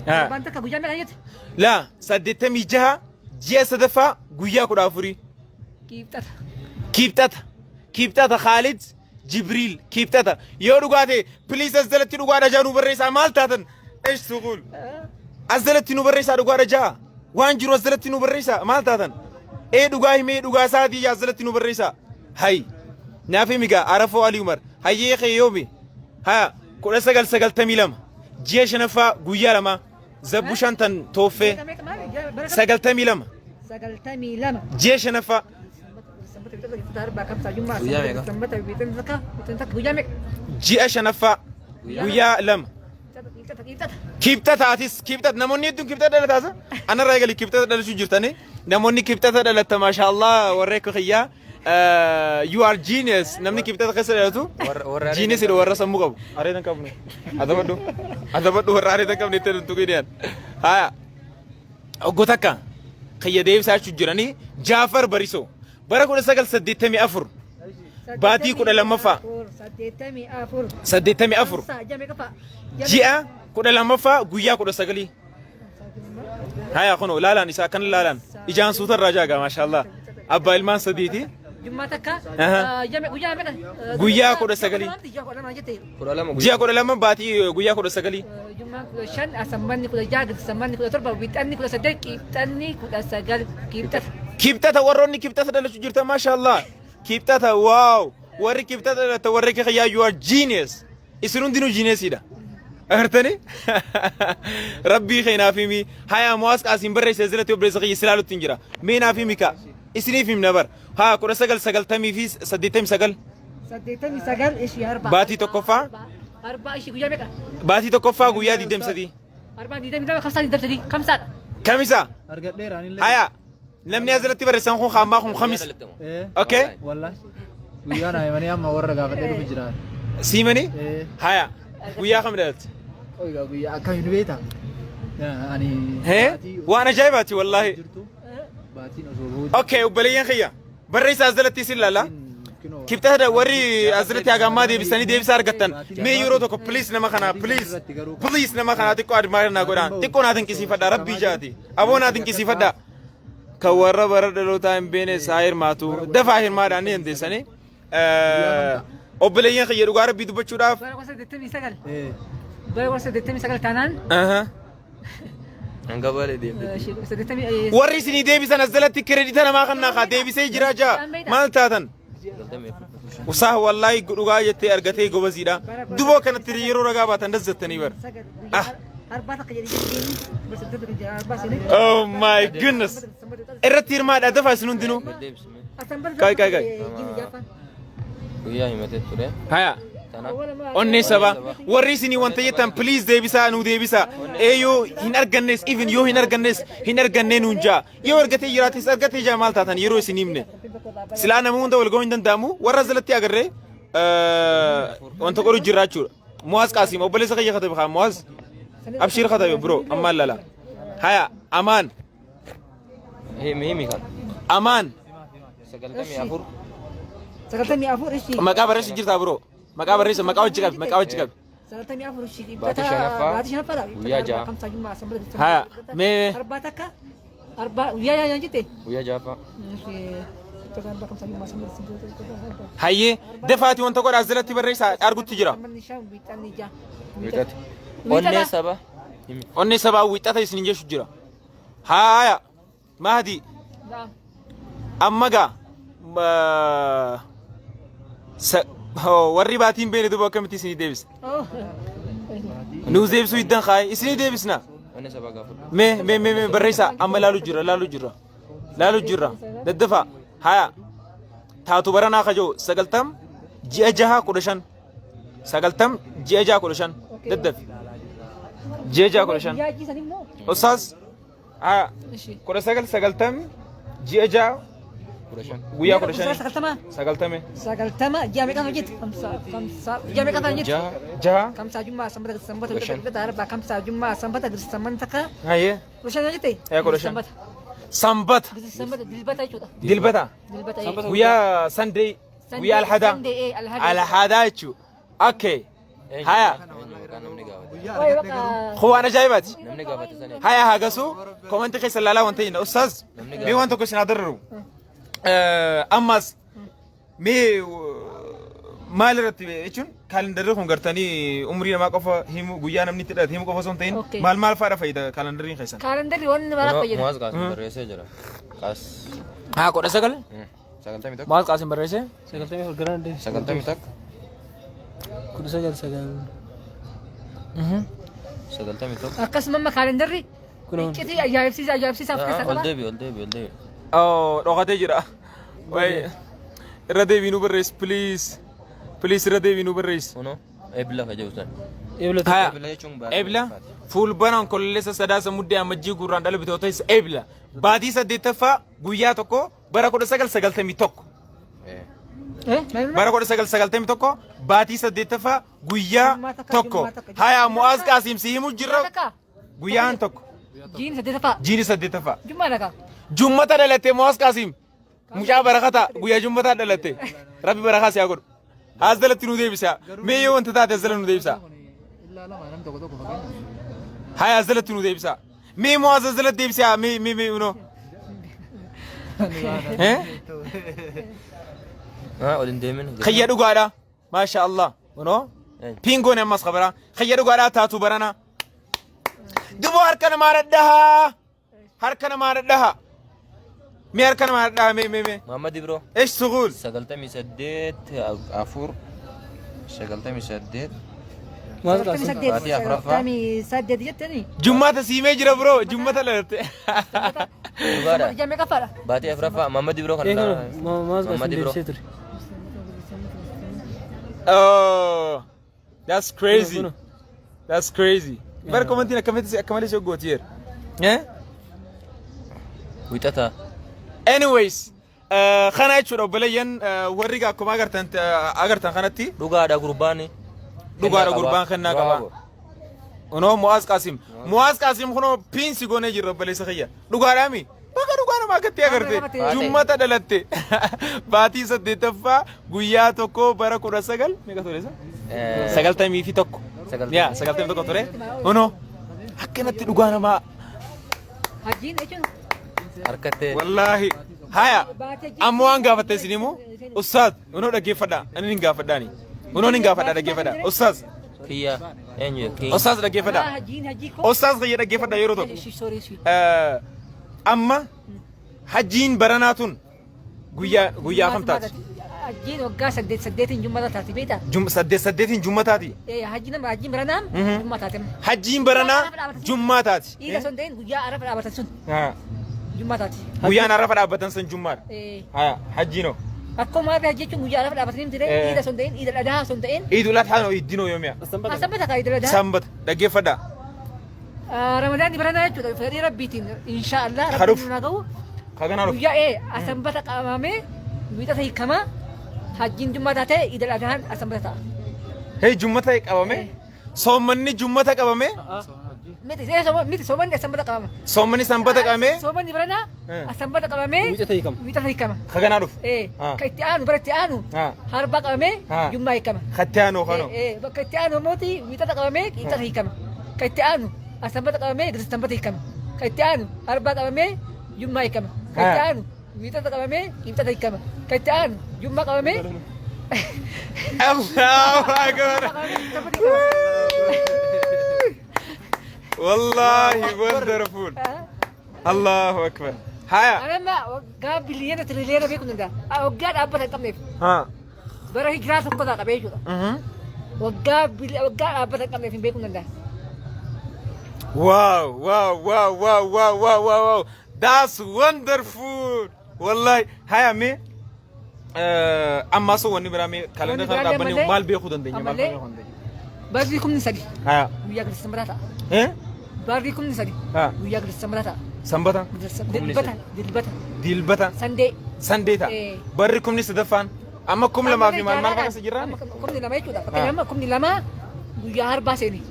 Harbaan takka guyyaa meeqa jette? la 86 ji'a sadaffaa guyyaa 14 Kiibxata. Kibxata Khalid Jibril kibxata yoo dhugaate please azalatti dhugaadha jaa nu barreessaa maal taatan eesh suuqul azalatti nu barreessaa dhugaadha jaa waan jiru azalatti nu barreessaa maal taatan dhugaa himee dhugaa isaatii azalatti nu barreessaa hay naaf himigaa Arafoo Ali Umar hayyee kee yoomi haya 1992 ji'a shanaffaa guyyaa 2 zabbu shantan tooffee 92 ji'a shanaffaa ji'a shanaffaa guyyaa 2 kibxataatis kibxat namoonni hedduun kibxata dhalataasa anarraa eegali kibxata dhalachuu jirtanii namoonni kibxata dhalatta maashaallah warra akka kiyyaa you are genius namni kibxata keessa dhalatu genius idha warra sammuu qabu areetan qabnu adabadhu warra areetan qabne itti tuqiniyaan haya oggota akka kiyya deebisaa jechuu jiranii Jaafar Barisoo bara 1984 baatii 12ffaa 84 ji'a 12ffaa guyyaa 19 haya kuno laalaan isaa kan laalaan ijaan suutarraa jaaga maashaallah abbaa ilmaan sadiiti Jummaa takka guyyaa meeqa? Guyyaa 19 ji'a 12 baatii guyyaa 19 Jummaa 5 asammanni 16 asammanni 17 wixanni 18 qixxanni 19 kibxata warroonni kibxata dhalachuu jirtan maashaallah kibxata waaw warri kibxata dhalata warri kiyyaa you are genius isin hundinuu geniusidha agartani rabbii keenaaf himi haya muwaas qaasin barreessa zilatti obboleessa kiyya silaalutti hin jira meenaaf himi ka isiniif himna bar haa 1990 fi 89 ishii harba baatii tokkoffaa harba ishii guyyaa meeqa? baatii tokkoffaa guyyaa 23 harba 22 kamsaa 23 kamsaadha kamisa Argadheeraan illee. haya namni asirratti barreessan kun hammaa kun khamis okay Wallahi. Guyyaa naa himanii amma warra gaafadhee dhufu jiraan. siimani haya guyyaa kam dhalate Oigaa guyyaa akkamiin beektaa? Ani. waan ajaa'ibaati wallaahi Baatiin osoo bu'u. okay obboleeyyan kiyya barreessa asirratti isin laala kibxata warri asirratti hagammaa deebisanii deebisaa argattan mee yeroo tokko please nama kana please nama kana xiqqoo admaayir naa godhaan xiqqoo naa dinqisiifadha rabbii jaati aboo naa dinqisiifadha kan warra bara dhalootaa hin beene saa hirmaatu dafaa hirmaadhaan ni dandeessanii obboleeyyan kiyya dhugaa rabbii dubbachuudhaaf bara 89 taanaan Hanga balee deemte. warri isinii deebisan asirratti kireedita namaa kannaa kaa deebisee jira jaa maal taatan usaa wallaahi dhugaa jettee argatee gobaziidha duboo kanatti yeroo ragaa baatan daszattanii bara oh my goodness irratti hirmaadha dafaa isin hundinuu Kai. Guyyaa himatee ture. haya onnee saba warri isinii wanta jettan please deebisaa nuu deebisaa yoo hin argannes even yoo hin argannee nuun jaa yoo argatee jiraates argatee jaa maal taatan yeroo isin himne silaa nama hunda wal ga'uu hin danda'amu warra asirratti agarree wanta godhu jiraachuudha muwaas qaasim obboleessa kiyya katabe kaa muwaas abshiir katabe bro ammaan lala haya amaan Himi kan. Amaan. Sagaltamii afur. Sagaltamii afur ishii. Maqaa barreessi jirtaa bro. Maqaa barreessa maqaa wajji qabi maqaa wajji qabi. Sagaltamii afur ishii. Baatii shanaffaa. Baatii shanaffaa. Guyyaa ja'a. Kamsaa jummaa sanbata. Haya mee. Arbaa takka. Arbaa guyyaa ja'a jette. Guyyaa jaafaa. Hayyee dafaati wanta godhaa asirratti barreessaa argutti jira. Wiixata. Onnee saba. Onnee sabaa wiixata isin jechu jira. Haya Mahdi. Amma gaa warri baatiin beene duuba akkamitti isinii deebisa? Nuus deebisuu hiddan kaaye isinii deebisna. Onnee sabaa gaafa. Mee barreessaa amma laalu jirra daddafa. Haya taatu baranaa kajoo 90 ji'a 6 15 90 ji'a 6 15 daddafi ji'a 6 15 Ustaas haya 19 ji'a 6 guyyaa 15 90 ji'a meeqa kan jettu? Ji'a meeqa kan jettu? Jaha Kamsaa jummaa sanbata wiixata arbaa kamsaa jummaa sanbata sanbata takka. hayyee 15 jette? 15 Sanbata Sanbata dilbata jechuudha. dilbata Dilbata. guyyaa Sunday guyyaa alhadaa alhadaa jechuu okay haya Namni gaafate. Wayi baqa. Waan ajaa'ibaati. Namni gaafate sana. Haya hagasu komanti keessa laalaa wanta hin ustaz mee waan tokko isin adarru ammas mee maal irratti jechuun kaalendarri kun gartanii umrii namaa qofa himu guyyaa namni itti dhalaate himu qofa osoo hin ta'in maal faadha fayyada kaalendarriin keessan? Kaalendarri wanni mara fayyada. Muwaas qaasim barreessee jira. Qaas. Haa 19 Sagaltamii tokko. maal qaasim barreessee? Sagaltamii takka. Sagaltamii tokko. Akkasuma amma kaalendarri iccitii ajaa'ibsiisaa of keessaa Ol qaba. deebi. Oh dhokatee jira. Wayi irra deebii nu barreessi please irra deebii nu barreessi. Kunoo eebila ka jedhu sana. Haya Eebila jechuun baay'ee. Eebila fuulbaraan kolleessa sadaasa muddee ammajjii gurraan dhala bitoota isa eebila baatii 8ffaa guyyaa tokko bara 1991 bara 1991 baatii 8ffaa guyyaa tokko haya Mu'aaz Qaasim si himu jirra guyyaan tokko Jiini 8ffaa. jiini 8ffaa Jummaa dhaqa. jummata dhalatte Mu'aaz Qaasim mucaa barakata guyyaa jummataa dhalatte rabbi barakaa siyaa godhu as dalatti nu deebisa mee yoo wanta taate as dala nu deebisa haya as dalatti nu deebisa mee Mu'aaz as dalatti deebisa mee uno Olin deemin. خيّا دغادا ما شاء الله ونو بينغون امس خبره خيّا دغادا تاتو برنا دبو هركن ما ردها مي هركن ما ردها مي محمد برو. ايش شغل Sagaltamii saddeet afur. Sagaltamii saddeet. Baatii afuraffaa. Sagaltamii saddeet jettanii. جمعه سيمي جرا برو جمعه لرت Dhugaadha. Ji'a meeqa faadha? Baatii afuraffaa. محمد برو kan. محمد برو. oh that's crazy بر كومنتينا كمان شو غوتير Wiixata. anyways خنا يشرو بلين وريغا كما اغرتن خنتي Dhugaadha gurbaani. دوغارا قربان خنا كبا انو Mu'aaz Qaasim خنو بينسي غوني جيرو بليس خيا دوغارا مي بقى دوغارا ما كتي اغرتي جمعه دلته باتي 8ffaa guyyaa tokko bara 19 meeqa ture isa 90 fi tokko ya 90 tokko ture ono akkanatti dhugaa namaa Hajjiin jechuun. Harkattee. wallahi haya amma waan gaafatte isinimu ustaad ono dhageeffadha ani hin gaafadhaani ono hin gaafadha dhageeffadha ustaad Kiyya. Eenyu kiyya. ustaad dhageeffadha Hajjii ko. ustaad khayya dhageeffadha yeroo tokko Sorry. amma hajjiin baranaatun guyyaa kam taati Hajjiin waggaa saddeetiin jummaa taati beektaa? saddeetiin jumma taati Hajjiin baranaan jummaa taati. hajjiin baranaa jummaa taati Dhiiga sun ta'in guyyaa arafa dhaabatan sun jummaa taati. guyyaan arafa dhaabbatan san jummaadha haya hajjiinoo Akkuma maatii hajji jechuun guyyaa arafa dhaabatanii hin tiree dhiiga sun ta'in dhiiga dhadhaa sun ta'in. iidul adhaa noo iddinoo yoomiya Sanbata kaa dhiiga dhadhaa. sanbata dhaggeeffadha Ramadaan baranaa jechuudha fedhii rabbiitiin inshaallah Kadhuf. rabbiin naa ga'u. kaganaa dhufu Guyyaa sanbata qabamee wiixata hiikamaa hajjiin jummaa taatee dhiiga dhadhaan sanbata ta'a. hee jummata qabame soommanni jummata qabame miti somanni sanbata qabama. Soommanni sanbata qabamee Somanni barana sanbata qabamee Wiixata hiikama. wiixata hiikama. kaganaa dhufu. Ka itti aanu bara itti aanu harbaa qabamee jummaa hiikama. Kattiyaanoo kanoo. Bakka itti aanu mooti wiixata qabamee wiixata hiikama. Ka itti aanu sanbata qabamee sanbata hiikama. Ka itti aanu harbaa qabamee jummaa hiikama. Ka itti aanu wiixata qabamee wiixata hiikama. Ka itti aanu jummaa qabamee Allahu akbar. Wallahi wonderful. Allahu akbar. Haya. Anama waggaa biliyoona tiriliyoona beekuu danda'a. Waggaa dhaabbata hin qabneef. Bara hijiraa tokko ta'a qabee jechuudha. Waggaa dhaabbata hin qabneef hin beekuu danda'a. Wow, wow, wow, wow, wow, wow, wow, wow. That's wonderful. Wallahi. Haya me. Amma so wani bira me kalanda kan dhaabbanni maal beekuu dandeenya maal beekuu dandeenya. Barri kumni sadi. Haya. Guyyaa gadi sanbata ta'a. Barri kumni sadi. Guyyaa gadi sanbata ta'a. Sanbata. Dilbata. Dilbata. Sandee. Sandee ta'a. Barri kumni sadaffaan. Amma kum lamaa fi maal keessa jirra? Kumni lama jechuudha. Fakkeenyaaf kumni lama guyyaa harbaa seeni.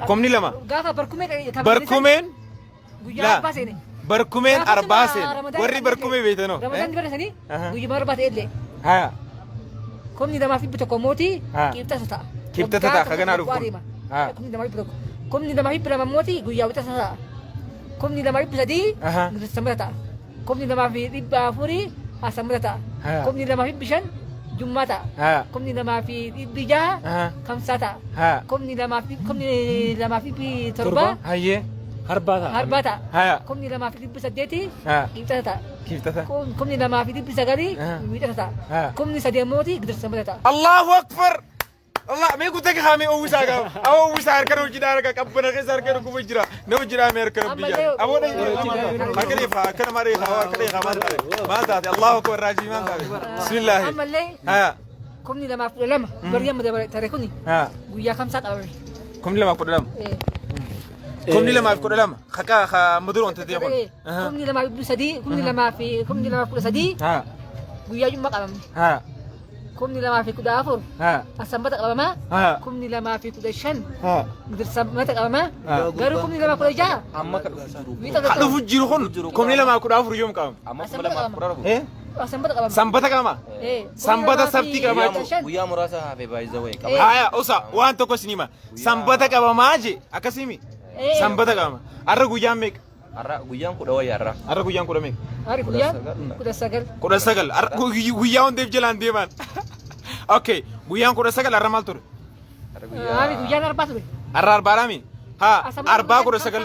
Kumni lama. Gaafa barkumeen. Barkumeen. Guyyaa harbaa seeni. Barkumeen arbaa seeni. Warri barkumee beektanoo. Ramadaan dibata sanii guyyaa harbaa ta'e illee. Haya. Kumni lamaa fi tokko mootii qibxata ta'a. Qibxata ta'a kaganaa dhufu. Kumni lamaa fi tokko. Kumni lamaa fi lama mootii guyyaa wixata ta'a. Kumni lamaa fi sadii sanbata ta'a. Kumni lamaa fi dhibba afurii sanbata ta'a. Kumni lamaa fi shan jummaa ta'a. Kumni lamaa fi dhibbi jaha kamsaa ta'a. Kumni lamaa fi torba Hayyee. Harbaa ta'a. harbaa ta'a. Haya. Kumni lamaa fi dhibbi saddeetii qibxata ta'a. Kiftata. Kumni lamaa fi dhibbi sagalii wiixata ta'a. Kumni sadii mootii gidir sanbata ta'a. Allahu akbar. Allah me ku take khame o wisa ga awo wisa har karo jida ga kabbana ke sar karo ku jira no jira me har karo biya abo dai hakare fa kana mare hawa kare khama ma ta Allahu akbar raji man ta bismillah Ammallee ha kumni lamaa fi lama bariyama da tare kuni ha guyyaa kamsaa qabame. kumni lama kudalam kumni lama kudalam khaka kha mudur on tadi kon Kumni lamaa fi sadii kumni lamaa fi sadii ha guyyaa jummaa qabame. ha Kumni lamaa fi kudha afur ha sanbata qabama. ha Kumni lamaa fi kudha shan ha gidir sanbata qabama. Garuu kumni lamaa kudha jaha amma ka dhufu jiru wiixata hadu fujiru kon kumni lama kudafur yom kam amma kuma lama kudara eh sanbata qabama. sambata kama Sanbata sabti qabama. guyyaa muraasa hafe baay'isa wayi qaba haya usa waan tokko sinima sanbata qabamaa je akkasimi sanbata qabama arra guyyaan meeqa har'a guyyaan kudha wayi har'a arra guyyaan kudha meeqa Hari guyyaa kudha sagal. kudha sagal guyyaa hundeef jalaan deeman okay guyyaan kudha sagal arra maal ture Hari guyyaan arbaa ture. arra arbaadhaami ha arbaa kudha sagal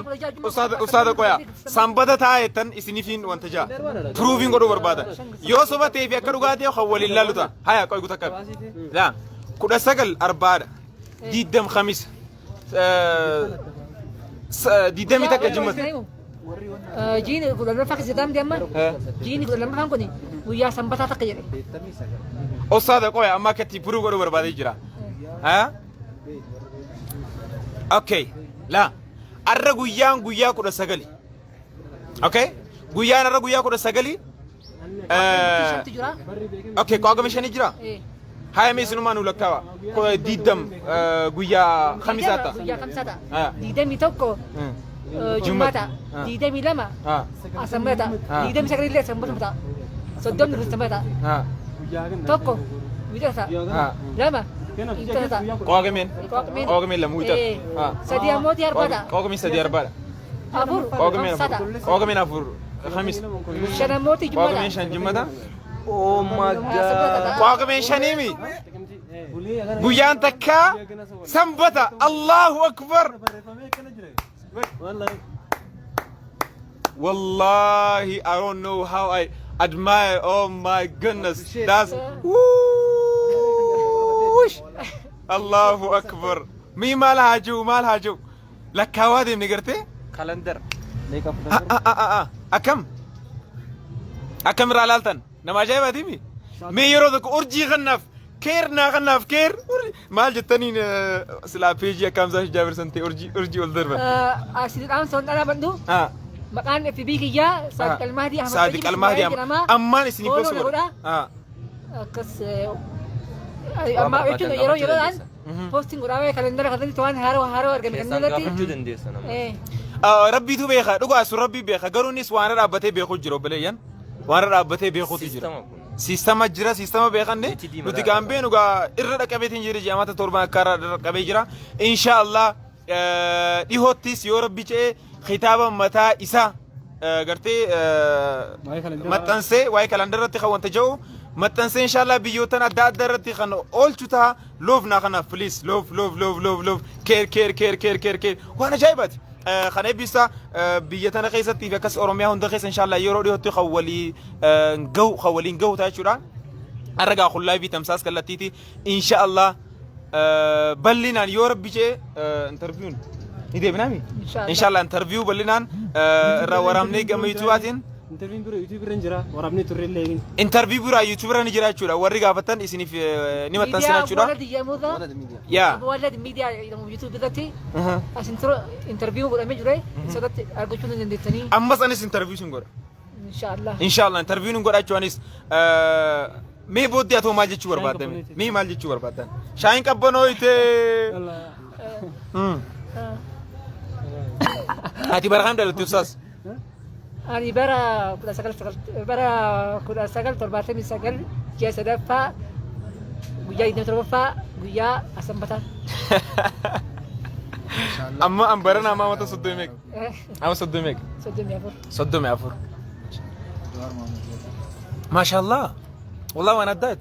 ustaada qoya sanbata taa'etan isinifiin wanta jaa pruuviin godhuu barbaada yoo soba ta'ee fi akka dhugaatii kan waliin laaluta haya qoy gutakka yaa kudha sagal arbaadha diddam khamis diddami takka jimmata Jiini kudha lamaa fi sidaam deema. Jiini kudha lamaa kuni guyyaa sanbataa takka jedhe. ustaada qoya amma akkatti puruu godhuu barbaadee jira ha okay la arra guyyaan guyyaa kudha sagali okay guyyaan arra guyyaa kudha sagali Shanti jira. okay qoogame shanii jira haya mee sinumaan ulakkawa diddam guyyaa khamisaata Guyyaa kamsaata. Ah. Diidamii tokko jummaata. Diidamii lama sanbata. Diidamii sagalillee sanbata ta'a. Soddomni kun sanbata ta'a. ha Tokko wiixata ta'a. ha Lama wiixata ta'a. qoogameen Qooqameen. qoogameen lama wiixata ha Sadii ammoo arbaa ta'a. qoogameen sadii arbaadha Afur qoogameen kamsaa afur ta'a. qoogameen afur khamis Shan ammoo jummaata. qoogameen shan jimmata oh my god qoogameen shaniimi guyyaan takka sanbata Allahu akbar wallahi I don't know how I admire oh my goodness that's whoosh Allahu akbar mi mal haju lakkaawaa deemne gartee calendar akkam irraa laaltan nama ajaa'ibaati mi mee yeroo tokko urjii kannaaf keer naa kannaaf keer maal jettaniin silaa peejii akkaamsaa jaabersan ta'e urjii ol darban Asirraan soon dhala badhu. Maqaan FB kiyyaa Saadiq Almahdi Ahmad Saadiq Almahdi ammaan isinii Follow gosa godha. godha Akkas amma jechuun yeroo yeroodhaan postiin godhamee kalendara kanatti waan haroo argame kan irratti gaafachuu dandeessa nama. Rabbiitu beeka dhugaa sun rabbii beeka garuunis waan dhaabbatee beekuu jira obboleeyyan waan dhaabbatee beekuutu jira. Siistama jira siistama beekanne nuti gaambeen dhugaa irra dhaqabeetiin jira jaamata torban akka irra dhaqabee jira inshaallah dhihoottis yoo rabbi ce'ee kitaaba mataa isaa gartee maxxansee waa'ee kalandarratti kan wanta jedhu maxxansee inshaallah biyyootan adda addaa irratti kan oolchu ta'a loofnaa kanaaf please loof keer waan ajaa'ibaati. Kan eebbisa biyya tana keessatti fi akkas Oromiyaa hunda keessa inshaallah yeroo dhiyootti kan waliin gahu ta'a jechuudha. Argaa kullaa fi tamsaas kallattiiti inshaallah bal'inaan yoo rabbi ce'ee interviewun ni deebinaami. Inshaallah interview bal'inaan irraa waraabnee gama yuutuubaatiin. Interview bira YouTube irra jira waraabnee turre illee. Interview bira YouTube irra ni jira jechuudha. Warri gaafatan isiniif ni maxxansina jechuudha. Yaa. Walad media YouTube irratti asin turo interview godhamee jira. Isatti argachuu ni dandeessanii. Ammas anis interview sin godha. Inshaallah. Inshaallah interview ni godhachuunis mee booddee atoo maal jechuu barbaaddan? Mee maal jechuu barbaaddan? Shaayin qabbanooyte. Ati barqaan dhalatti ustaas. Ani bara kuda sagal torbaatamii sagal ji'a sadaffaa guyyaa 27ffaa guyyaa Asanbataa. Amma an barana amma mata 30 amma 30 34 maashaallah والله وانا اديت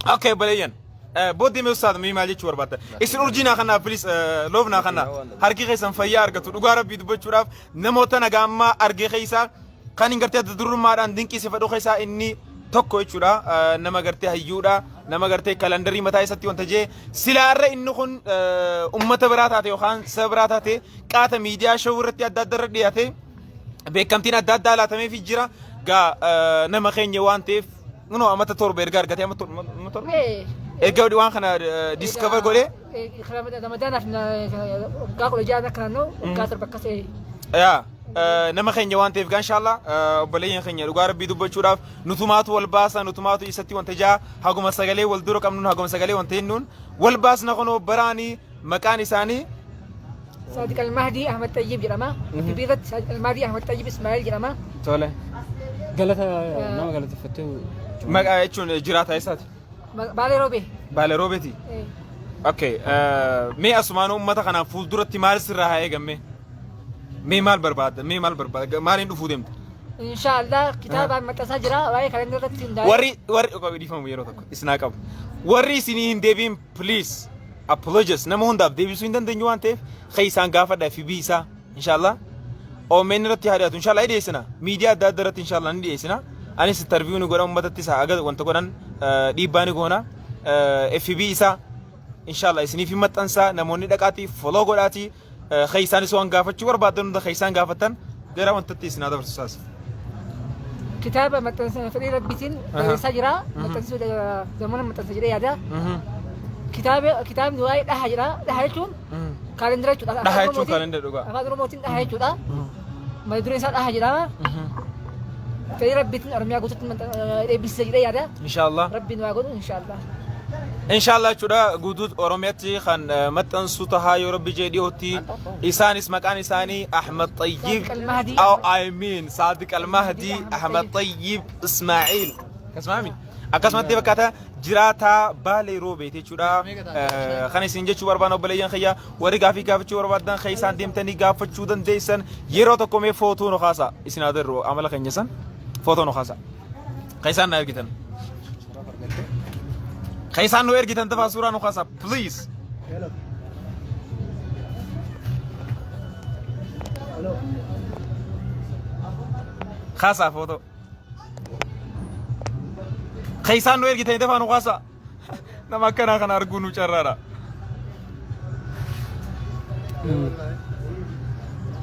اوكي بليان بودي مستعد مي مالي تشور باتا اسن اورجينا خنا بليز لوفنا خنا هركي خيسن فيا ارغتو دوغا ربي دبچوراف نموتنا غاما ارغي خيسا كان غرتي ددور ماران دينكي سفدو خيسا اني توكو يچورا نما غرتي هيودا نما غرتي كالندري متاي ستي وانتجي سلار انو خن امته براتاتي وخان سبراتاتي قاتا ميديا شورتي اددر دياتي بكمتينا ددالا تمي في جرا غا نما خيني وانتيف نو امتا تور بيرغار غتي امتا تور erga waan kana discover godhe ramadaan gaa kula jaana kana gaa torba akkasee yaa nama keenya waan ta'eef inshallah obboleeyyan keenya dhugaa rabbii dubbachuudhaaf nutumaatu wal baasa nutumaatu isatti wanta jaa haguma sagalee wal dura qabnuun haguma sagalee wanta hinnuun wal baasna kunoo baraanii maqaan isaanii Sadiq al-Mahdi Ahmad Tayyib jedhama biirat Sadiq al-Mahdi Ahmad Tayyib Ismail jedhama tole galata nama galateeffattee maqaa jechuun jiraataa isaati Baale Roobeti. Okay. Mee asumaanuu uummata kanaan fuulduratti maal sirraa haa eegamme? Mee maal barbaadda? Mee maal barbaadda? Maaliin dhufuu deemta? Inshaallah kitaabaan maxxansaa jira waa'ee kalendarratti hundaa'e. Warri dhiifamu yeroo tokko isinaa qabu. Warri isinii hin deebiin please apologies nama hundaaf deebisuu hin dandeenyu waan ta'eef keeysaan gaafadhaa fi biisaa inshaallah. Oomeen irratti haa dhiyaatu inshaallah dhiyeessina. Miidiyaa adda addaa irratti inshaallah ni dhiyeessina. Anis interview ni godha uummatattis haa agarra wanta godhan dhiibbaa ni goona FB isaa inshallah isiniif maxxansaa namoonni dhaqaatii follow godhaatii keeysaanis waan gaafachuu barbaadan hunda keeysaan gaafatan gara wantatti isin dabarsuusaas kitaaba maxxansaa fedhii rabbitiin barreessaa jira maxxansuu zamana maxxansa jedhee yaada kitaabni waa'ee dhaha jira dhaha jechuun kaalendara jechuudha dhaha jechuun kaalendara dhugaa afaan oromootiin dhaha jechuudha mata dureen isaa dhaha jedhama فدي ربي أرميا قلت من بيسجل يا إن شاء الله ربي نواقول إن شاء الله إن شاء الله شورا قدود أرمياتي خان متن صوتها يا ربي جديوتي إنسان اسمك أنا إنساني أحمد طيب أو آمين صادق المهدي أحمد طيب إسماعيل كسمع مين أكسمت دي بكاتا جراتا بالي روبيتي شورا خاني سنجة شو بربانو بليان خيا ورقا في قافة شو بربادان خيسان ديمتني قافة شو دن ديسن يروتو كومي فوتو نخاسا إسنا درو عمل خنجسن فوتو نخاسا خيسان ناير جتن خيسان نوير جتن تفا سورة نخاسا please خاسا فوتو خيسان نوير جتن تفا نخاسا نما كنا خنا أرجونو شرارا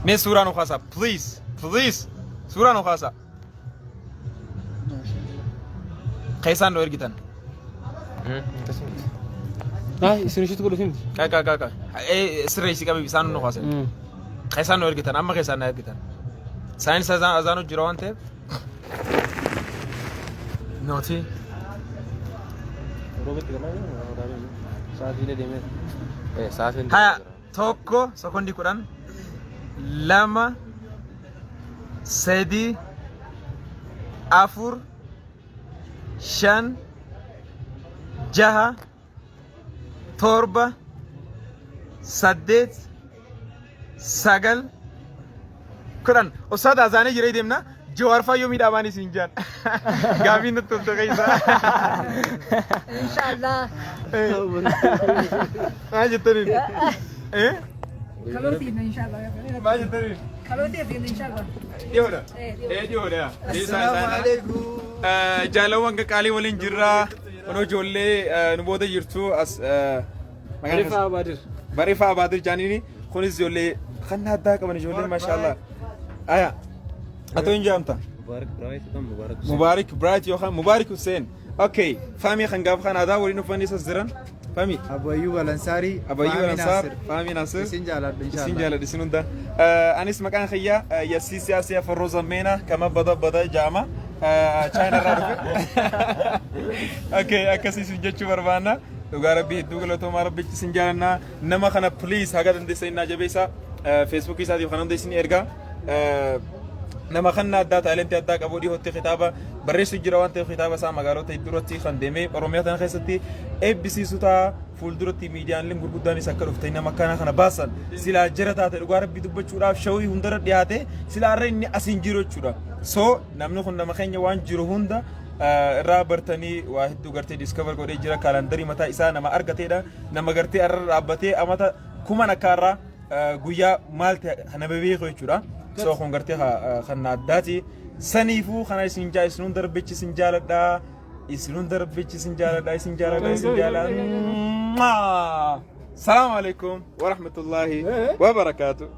مي سورة نخاسا please سورة نخاسا خيسان نوير جتن سنشيت كله فهمت كا سريسي كابي بيسانو نخاسا خيسان نوير جتن أما خيسان نوير جتن ساينس أزانو جروان تيب نوتي Roobatti galaa sa'aatii deemee. Saafin. Haya tokko sekondi kudhan lama sadi afur shan jaha torba saddeet sagal kudhan ustaad azaanee jiree deemna jawaar faayyoo miidhaabaanis hin jaan gaafiin nutti tolta keessa Inshallah. maa jettaniin Kalau tidak inshallah. maa jettaniin Kalau tidak inshallah. dhiyoodha Eh, dhiyoodha Asalaamaaleykum. jaalawwan qaalii waliin jirra kunoo ijoollee nu booda jirtu as Arifaa Abaadir. Barifaa Abaadir jaaniini kunis ijoollee kan addaa qaban ijoollee maashaallah aya atoo hin jaamta Mubaarak Biraayit kan Mubaarak. Mubaarik Bright yookaan Mubaarik Hussein okay faamii kan gaafa kan aadaa waliin dhufan isas jiran faamii Abayyuu Balansaari. Abayyuu Ansaar faamii Nasir Isin jaaladha isin inshallah. jaaladha isin hunda anis maqaan kiyyaa yassii siyaasiyaa farroo zammeena kama bada jaama chaayina irraa dhufe okay akkasii isin jechuu barbaanna dhugaa rabbii hedduu galatoomaa rabbichi isin jaalannaa nama kana please haga dandeessanii jabeessaa feesbuukii isaatiif kan hunda isin ergaa nama kan addaa taalentii addaa qabu dhihootti kitaaba barreessu jira waan ta'eef kitaaba isaa magaalota hedduutti kan deemee oromiyaa tana keessatti eebbisiisu ta'a fuulduratti miidiyaaleen gurguddaanis akka dhuftanii nama kana baasan silaa jira taate dhugaa rabbii dubbachuudhaaf shawii hundarra dhiyaate silaa irra inni asiin jiru jechuudha so namni kun nama keenya waan jiru hunda irraa bartanii waa hedduu gartee diskavar godhee jira kaalandarii mataa isaa nama argateedha nama gartee irra dhaabbatee amata kuman akkaarraa guyyaa maal ta'e kana bebeeku jechuudha so kun gartee kan addaati saniifuu kana isin darbichi isin jaaladha isin darbichi isin jaaladha isin jaaladha Assalamu alaikum wa rahmatullahi wa barakatuh